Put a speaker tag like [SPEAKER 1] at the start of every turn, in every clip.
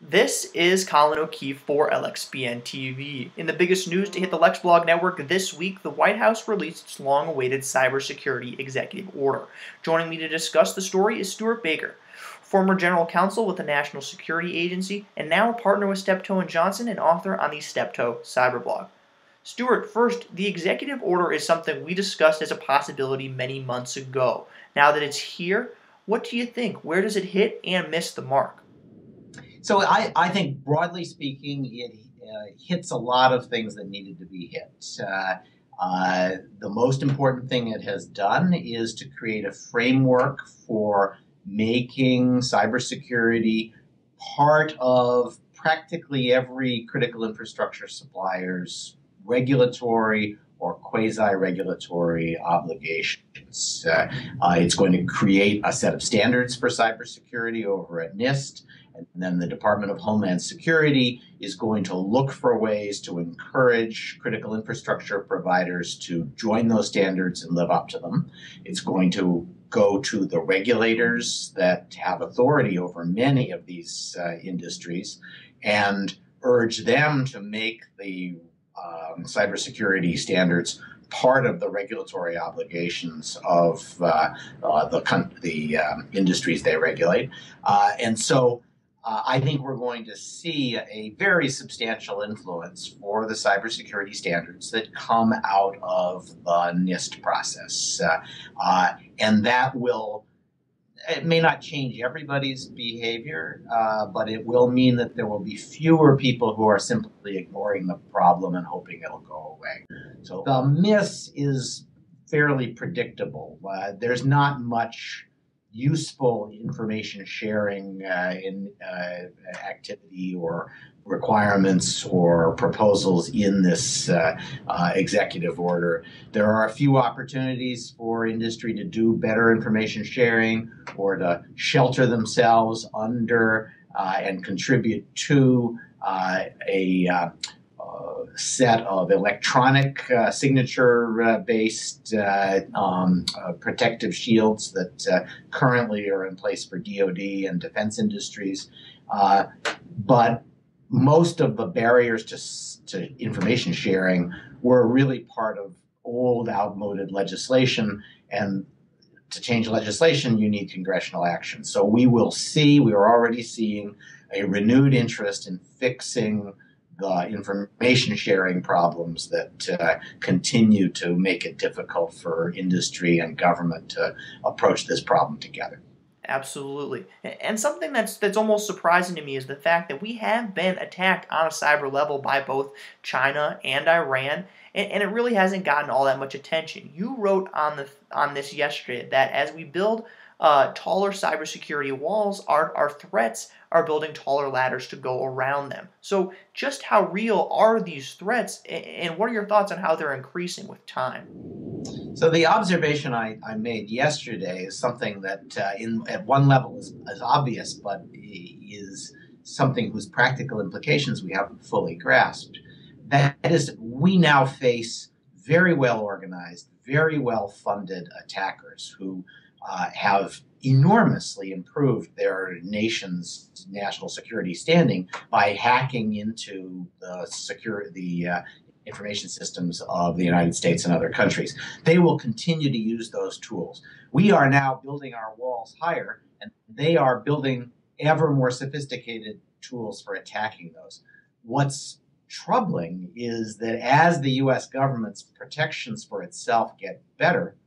[SPEAKER 1] This is Colin O'Keefe for LXBN TV. In the biggest news to hit the LexBlog network this week, the White House released its long-awaited cybersecurity executive order. Joining me to discuss the story is Stewart Baker, former General Counsel with the National Security Agency and now a partner with Steptoe & Johnson and author on the Steptoe Cyberblog. Stewart, first, the executive order is something we discussed as a possibility many months ago. Now that it's here, what do you think? Where does it hit and miss the mark?
[SPEAKER 2] So I think, broadly speaking, it hits a lot of things that needed to be hit. The most important thing it has done is to create a framework for making cybersecurity part of practically every critical infrastructure supplier's regulatory or quasi-regulatory obligations. It's going to create a set of standards for cybersecurity over at NIST. And then the Department of Homeland Security is going to look for ways to encourage critical infrastructure providers to join those standards and live up to them. It's going to go to the regulators that have authority over many of these industries and urge them to make the cybersecurity standards part of the regulatory obligations of the industries they regulate. And so I think we're going to see a very substantial influence for the cybersecurity standards that come out of the NIST process. And that it may not change everybody's behavior, but it will mean that there will be fewer people who are simply ignoring the problem and hoping it'll go away. So the miss is fairly predictable. There's not much useful information sharing in activity or requirements or proposals in this executive order. There are a few opportunities for industry to do better information sharing or to shelter themselves under and contribute to a set of electronic signature-based protective shields that currently are in place for DoD and defense industries. But most of the barriers to information sharing were really part of old, outmoded legislation. And to change legislation, you need congressional action. So we are already seeing a renewed interest in fixing the information sharing problems that continue to make it difficult for industry and government to approach this problem together.
[SPEAKER 1] Absolutely. And something that's almost surprising to me is the fact that we have been attacked on a cyber level by both China and Iran, and it really hasn't gotten all that much attention. You wrote on this yesterday that as we build taller cybersecurity walls, our threats are building taller ladders to go around them. So just how real are these threats, and what are your thoughts on how they're increasing with time?
[SPEAKER 2] So the observation I made yesterday is something that at one level is obvious, but is something whose practical implications we haven't fully grasped. That is, we now face very well organized, very well funded attackers who have enormously improved their nation's national security standing by hacking into the information systems of the United States and other countries. They will continue to use those tools. We are now building our walls higher, and they are building ever more sophisticated tools for attacking those. What's troubling is that as the U.S. government's protections for itself get better,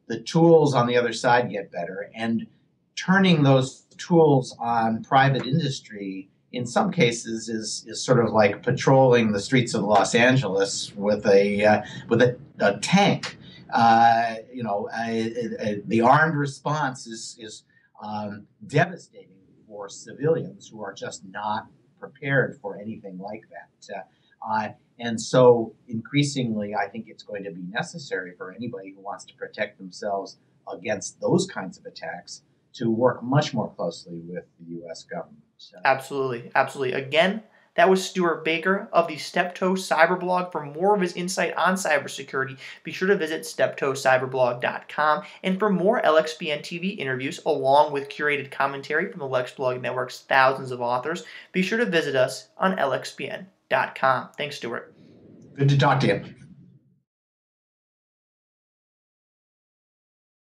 [SPEAKER 2] the tools on the other side get better, and turning those tools on private industry in some cases is sort of like patrolling the streets of Los Angeles with a tank. The armed response is devastating for civilians who are just not prepared for anything like that. And so increasingly, I think it's going to be necessary for anybody who wants to protect themselves against those kinds of attacks to work much more closely with the U.S. government.
[SPEAKER 1] Absolutely. Absolutely. Again, That was Stewart Baker of the Steptoe Cyberblog. For more of his insight on cybersecurity, be sure to visit steptoecyberblog.com. And for more LXBN TV interviews, along with curated commentary from the LexBlog Network's thousands of authors, be sure to visit us on LXBN.com. Thanks, Stewart.
[SPEAKER 2] Good to talk to you.